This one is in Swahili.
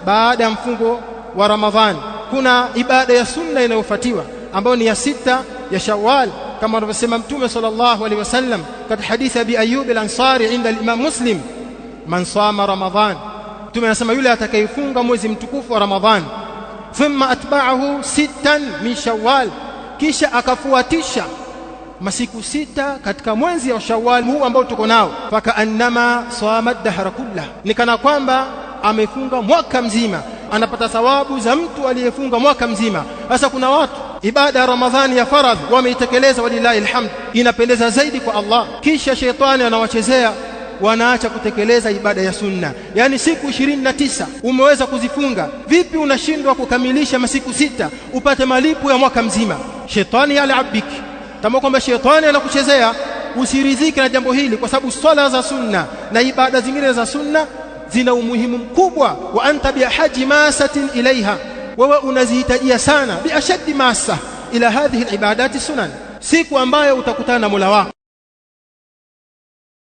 baada ya mfungo wa Ramadhani kuna ibada ya sunna inayofuatiwa ambayo ni ya 6 ya Shawwal, kama anavyosema Mtume sallallahu alaihi wasallam katika hadithi ya Abi Ayyub al-Ansari inda al-Imam Muslim, man sama Ramadhan, Mtume anasema yule atakayefunga mwezi mtukufu wa Ramadhani, thumma atba'ahu 6 min Shawwal, kisha akafuatisha masiku 6 katika mwezi wa Shawwal huu ambao tuko nao, faka annama sama dahra kullah, ni kana kwamba amefunga mwaka mzima, anapata thawabu za mtu aliyefunga mwaka mzima. Sasa kuna watu ibada ya Ramadhani ya faradhi wameitekeleza, walillahi alhamd, inapendeza zaidi kwa Allah, kisha shetani anawachezea, wanaacha kutekeleza ibada ya sunna. Yani siku 29 umeweza kuzifunga, vipi unashindwa kukamilisha masiku 6 upate malipo ya mwaka mzima? Shetani yalabiki, kama kwamba shetani anakuchezea. Usiridhike na jambo hili, kwa sababu swala za sunna na ibada zingine za sunna zina umuhimu mkubwa. Wa anta bihaji masatin ilaiha, wewe unazihitajia sana biashaddi masa ila hadhihi alibadati sunan, siku ambayo utakutana na Mola wako.